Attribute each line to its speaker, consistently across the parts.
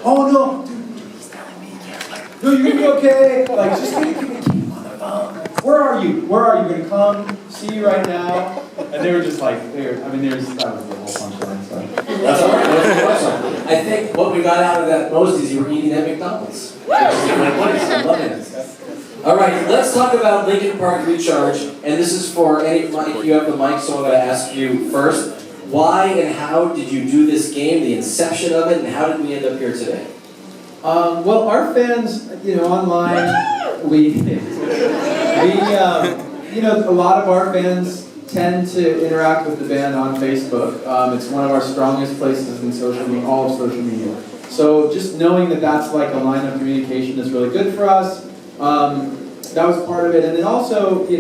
Speaker 1: oh no, dude, he's telling me he can't play. No, you're gonna be okay. Like, just keep him on the phone. Where are you? Where are you? Gonna come see you right now? And they were just like, that was the whole punchline. So.
Speaker 2: That's all right. That's awesome. I think what we got out of that most is you were eating at McDonald's. Which is a great place. I'm loving it. All right, let's talk about Linkin Park Recharge. And this is for any Mike. You have the mic, so I'm going to ask you first. Why and how did you do this game? The inception of it, and how did we end up here today?
Speaker 1: Well, our fans, online, we a lot of our fans tend to interact with the band on Facebook. It's one of our strongest places in all of social media. So just knowing that that's like a line of communication is really good for us. That was part of it. And then also, we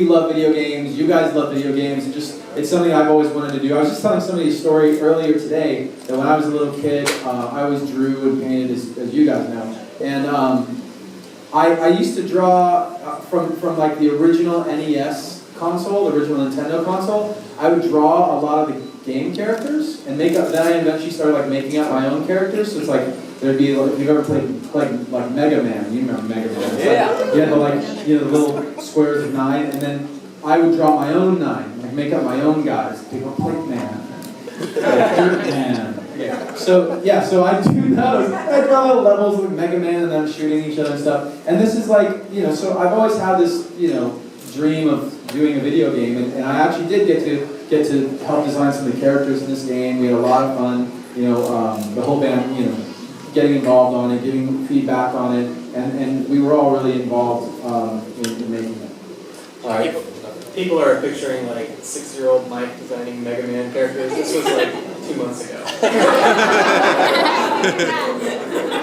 Speaker 1: love video games. You guys love video games. It's something I've always wanted to do. I was just telling somebody a story earlier today that when I was a little kid, I always drew and painted, as you guys know. And I used to draw from like the original NES console, the original Nintendo console. I would draw a lot of the game characters and make up. Then I eventually started like making up my own characters. So it's like there'd be like, if you've ever played like Mega Man, you remember Mega Man? It's like, you had the little squares of 9, and then I would draw my own 9, like make up my own guys. People Plate Man, Dirt Man. So I do those. I draw little levels with Mega Man and them shooting each other and stuff. And this is like, so I've always had this, dream of doing a video game, and I actually did get to help design some of the characters in this game. We had a lot of fun, the whole band, getting involved on it, giving feedback on it, and we were all really involved in making it.
Speaker 2: All right.
Speaker 3: People are picturing like 6-year-old Mike designing Mega Man characters. This was like 2 months ago.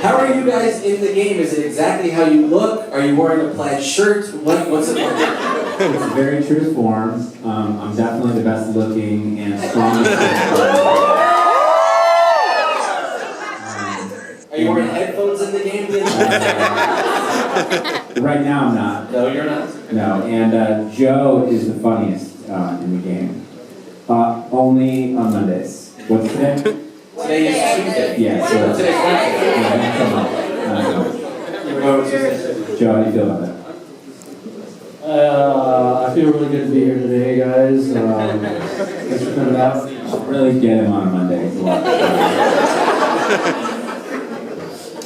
Speaker 2: How are you guys in the game? Is it exactly how you look? Are you wearing a plaid shirt? What's it like?
Speaker 4: It's very true to form. I'm definitely the best looking and strongest.
Speaker 2: Are you wearing headphones in the game?
Speaker 4: Right now I'm not.
Speaker 2: No, you're not?
Speaker 4: No, and Joe is the funniest in the game. Only on Mondays. What's today?
Speaker 2: Today is Tuesday.
Speaker 4: Yeah, so
Speaker 2: today's
Speaker 4: Joe, how do you feel about that?
Speaker 5: I feel really good to be here today, guys. Thanks for coming out.
Speaker 4: Really get him on a Monday.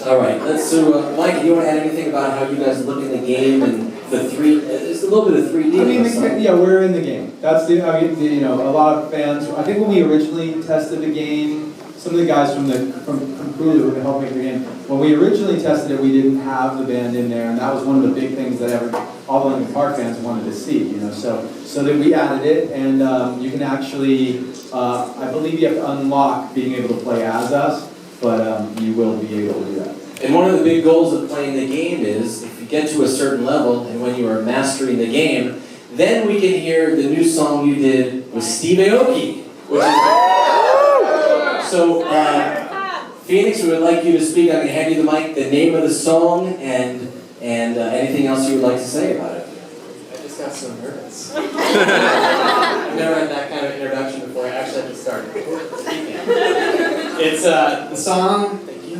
Speaker 2: All right, let's so Mike, do you want to add anything about how you guys look in the game and the three? It's a little bit of 3D.
Speaker 1: I mean, we're in the game. That's a lot of fans. I think when we originally tested the game, some of the guys from Hulu who helped make the game. When we originally tested it, we didn't have the band in there, and that was one of the big things that all the Linkin Park fans wanted to see. So that we added it, and you can actually, I believe you have to unlock being able to play as us, but you will be able to do that.
Speaker 2: And one of the big goals of playing the game is if you get to a certain level, and when you are mastering the game, then we can hear the new song you did with Steve Aoki, which is so. Phoenix, we would like you to speak. I'm going to hand you the mic, the name of the song, and anything else you would like to say about it.
Speaker 3: I just got so nervous. I've never had that kind of introduction before. I actually had to start speaking. It's the song. Thank you.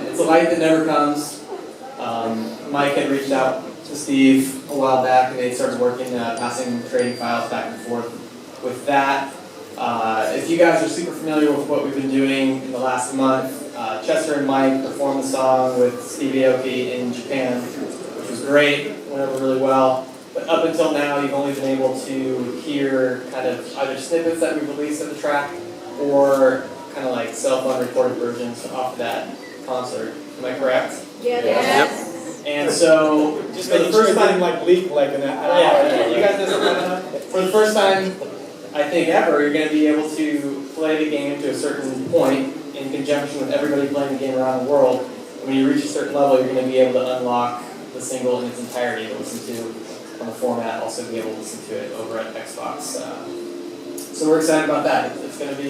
Speaker 3: It's a light that never comes. Mike had reached out to Steve a while back, and they started working, trading files back and forth with that. If you guys are super familiar with what we've been doing in the last month, Chester and Mike performed the song with Steve Aoki in Japan, which was great, went over really well. But up until now, you've only been able to hear kind of either snippets that we released of the track or kind of like self-unrecorded versions off of that concert. Am I correct?
Speaker 6: Yes.
Speaker 3: And so,
Speaker 1: Just
Speaker 3: for the first time,
Speaker 1: like leak like in
Speaker 3: yeah, you guys know for the first time, I think ever, you're going to be able to play the game to a certain point in conjunction with everybody playing the game around the world. And when you reach a certain level, you're going to be able to unlock the single in its entirety to listen to on the format, also be able to listen to it over at Xbox. So we're excited about that. It's going to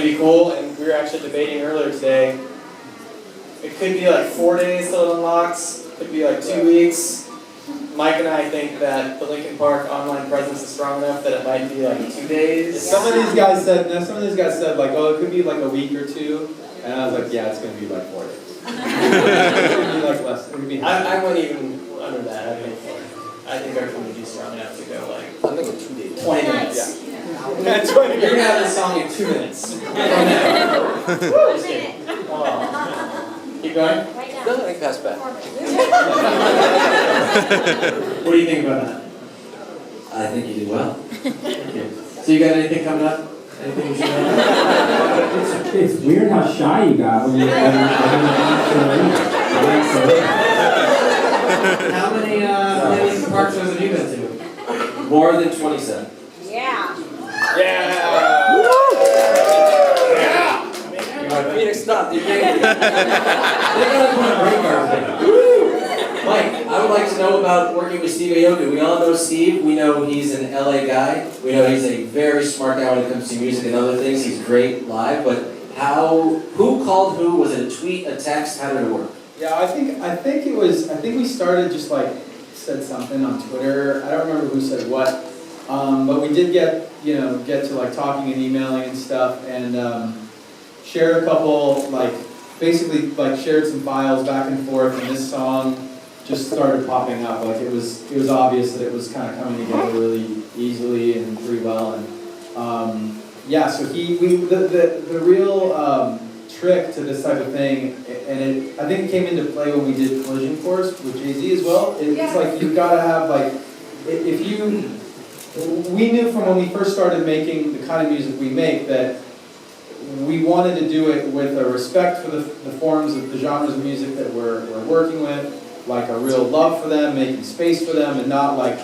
Speaker 3: be cool, and we were actually debating earlier today. It could be like 4 days till it unlocks, it could be like 2 weeks. Mike and I think that the Linkin Park online presence is strong enough that it might be like 2 days.
Speaker 1: Some of these guys said like, oh, it could be like a week or two. And I was like, yeah, it's going to be like 4 days. It's going to be like less. It's going to be
Speaker 3: I went even under that. I think our community is strong enough to go like, I'm thinking 2 days. 20 minutes.
Speaker 1: Yeah. That's what
Speaker 3: You're gonna have this song in 2 minutes. Just kidding. Keep going.
Speaker 6: No, I think pass back.
Speaker 3: What do you think about that?
Speaker 2: I think you did well.
Speaker 3: So you got anything coming up? Anything you should know?
Speaker 4: It's weird how shy you got when you
Speaker 3: How many Linkin Park shows have you been to?
Speaker 2: More than 27.
Speaker 7: Yeah.
Speaker 6: Phoenix, stop. You can't.
Speaker 2: Mike, I would like to know about working with Steve Aoki. We all know Steve. We know he's an LA guy. We know he's a very smart guy when it comes to music and other things. He's great live, but who called who? Was it a tweet, a text? How did it work?
Speaker 1: Yeah, I think we started just like said something on Twitter. I don't remember who said what, but we did get to like talking and emailing and stuff, and shared a couple basically shared some files back and forth, and this song just started popping up. Like it was obvious that it was kind of coming together really easily and pretty well, and yeah. So the real trick to this type of thing, and I think it came into play when we did Collision Course with Jay-Z as well. It's like you've got to have we knew from when we first started making the kind of music we make that we wanted to do it with a respect for the forms of the genres of music that we're working with, like a real love for them, making space for them, and not like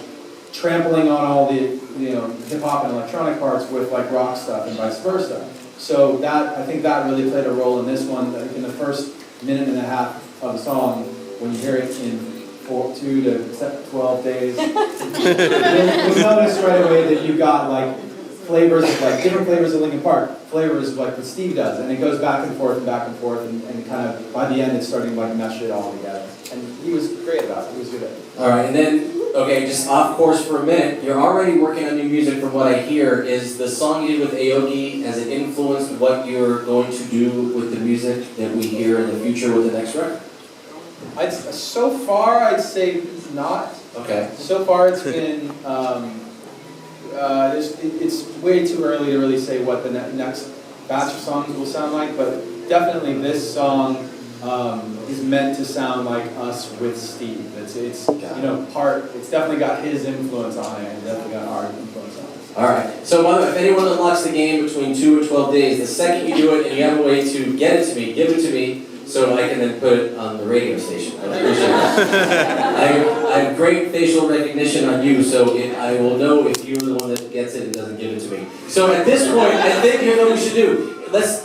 Speaker 1: trampling on all the hip hop and electronic parts with like rock stuff and vice versa. So I think that really played a role in this one. Like in the first minute and a half of the song, when you hear it in 2 to 12 days, you'll notice right away that you've got like flavors of different flavors of Linkin Park, flavors of like what Steve does, and it goes back and forth, and kind of by the end it's starting to like mesh it all together. And he was great about it. He was good at it.
Speaker 2: All right, and then, okay, just off course for a minute. You're already working on new music from what I hear. Is the song you did with Aoki, has it influenced what you're going to do with the music that we hear in the future with the next record?
Speaker 1: So far, I'd say not.
Speaker 2: Okay.
Speaker 1: So far, it's been, it's way too early to really say what the next batch of songs will sound like, but definitely this song is meant to sound like us with Steve. It's definitely got his influence on it, and definitely got our influence on it.
Speaker 2: All right. So, by the way, if anyone unlocks the game between 2 and 12 days, the second you do it and you have a way to get it to me, give it to me, so I can then put it on the radio station. I appreciate it. I have great facial recognition on you, so I will know if you're the one that gets it and doesn't give it to me. So at this point, I think here's what we should do.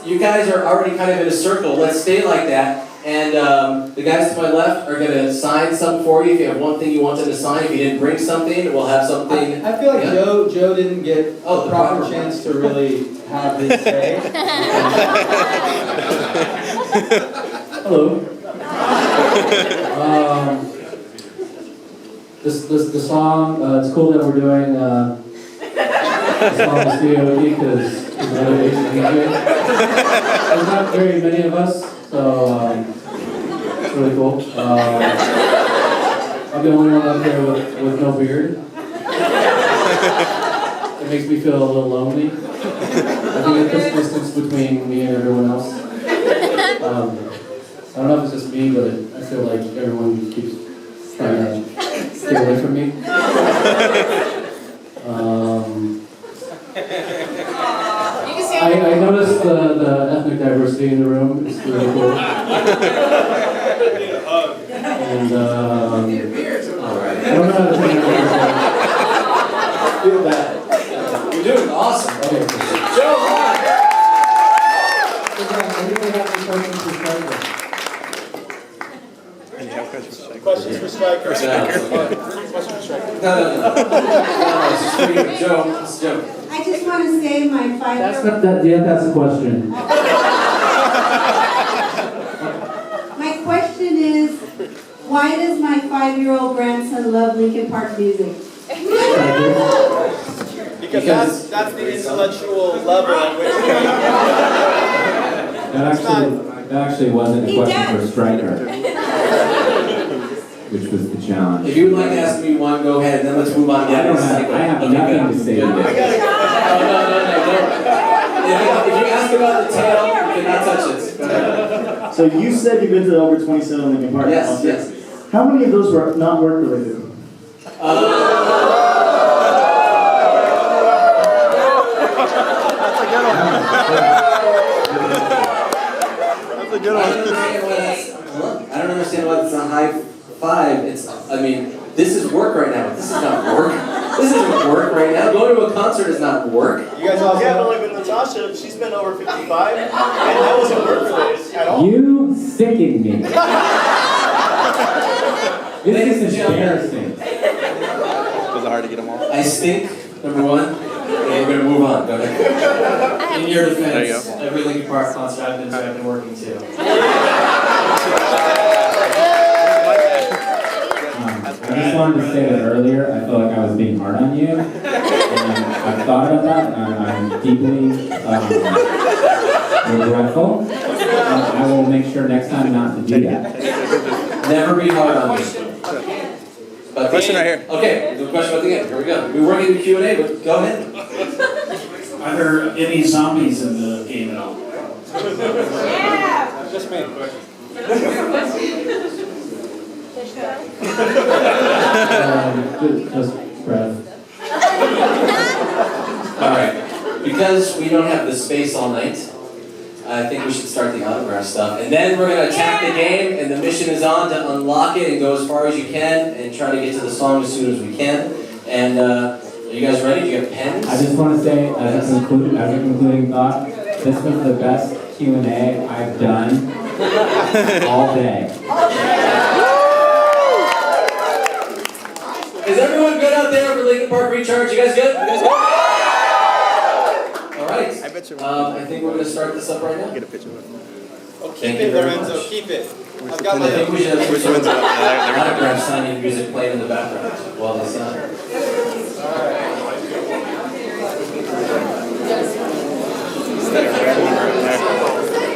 Speaker 2: You guys are already kind of in a circle. Let's stay like that. And the guys to my left are going to sign something for you. If you have one thing you want them to sign, if you didn't bring something, we'll have something.
Speaker 1: I feel like Joe didn't get the proper chance to really have his say.
Speaker 5: Hello. The song, it's cool that we're doing the song with Steve Aoki because there's another Asian DJ. There's not very many of us, so it's really cool. I'm the only one up there with no beard. It makes me feel a little lonely. I think it's this distance between me and everyone else. I don't know if it's just me, but I feel like everyone keeps trying to get away from me. I noticed the ethnic diversity in the room. It's really cool. And
Speaker 2: All right.
Speaker 5: I don't know how to take it.
Speaker 1: I feel bad.
Speaker 2: You're doing awesome.
Speaker 5: Okay.
Speaker 2: Joe,
Speaker 5: Anybody have any questions for Striker?
Speaker 8: Questions for Striker?
Speaker 2: No. It's just for you. Joe, it's Joe.
Speaker 7: I just want to say my 5-year-old.
Speaker 5: That's the question.
Speaker 7: My question is, why does my 5-year-old grandson love Linkin Park music?
Speaker 8: Because that's the intellectual level at which
Speaker 5: That actually,
Speaker 4: That actually wasn't a
Speaker 7: He
Speaker 4: question
Speaker 7: does.
Speaker 4: for Stryker, which was the challenge.
Speaker 2: If you would like to ask me one, go ahead, and then let's move on to the next cycle.
Speaker 4: I have
Speaker 2: Okay,
Speaker 4: nothing
Speaker 2: good.
Speaker 4: to say
Speaker 2: Good,
Speaker 4: to
Speaker 2: good.
Speaker 4: this.
Speaker 2: Oh, no, don't. If you ask about the tail, you cannot touch it. Go ahead.
Speaker 8: So you said you've been to over 27 Linkin Park
Speaker 2: Yes,
Speaker 8: concerts.
Speaker 2: yes.
Speaker 8: How many of those were not work related?
Speaker 6: That's a good one.
Speaker 2: I don't understand why that's a high five. This is work right now. This is not work. This isn't work right now. Going to a concert is not work.
Speaker 8: You guys all yeah, but like with Natasha, she's been over 55, and that wasn't work related at all.
Speaker 4: You sicken me. This is embarrassing.
Speaker 6: Was it hard to get them all?
Speaker 2: I stink, number one. And we're going to move on. Go ahead.
Speaker 3: In your
Speaker 6: There you
Speaker 3: defense,
Speaker 6: go.
Speaker 3: every Linkin Park concert I've been to, I've been working too.
Speaker 4: I just wanted to say that earlier, I felt like I was being hard on you. And I've thought about that, and I'm deeply regretful. I will make sure next time not to do that.
Speaker 2: Never be hard on me. But
Speaker 6: Question right here.
Speaker 2: Okay, the question about the game. Here we go. We weren't in the Q&A, but go ahead.
Speaker 9: Are there any zombies in the game at all?
Speaker 8: Just me.
Speaker 5: Just breath.
Speaker 2: All right. Because we don't have the space all night, I think we should start the autograph stuff. And then we're going to attack the game, and the mission is on to unlock it and go as far as you can and try to get to the song as soon as we can. And are you guys ready? Do you have pens?
Speaker 4: I just want to say, as a concluding thought, this was the best Q&A I've done all day.
Speaker 2: Is everyone good out there for Linkin Park Recharge? You guys good? You guys good? All right.
Speaker 6: I bet you.
Speaker 2: I think we're going to start this up right now.
Speaker 6: Get a picture of it.
Speaker 8: Oh,
Speaker 2: Thank
Speaker 8: keep
Speaker 2: you
Speaker 8: it,
Speaker 2: very
Speaker 8: Lorenzo,
Speaker 2: much.
Speaker 8: keep it. I've
Speaker 2: I
Speaker 8: got my
Speaker 2: think we should have
Speaker 6: Which one's up?
Speaker 2: autograph signing music playing in the background while they sign.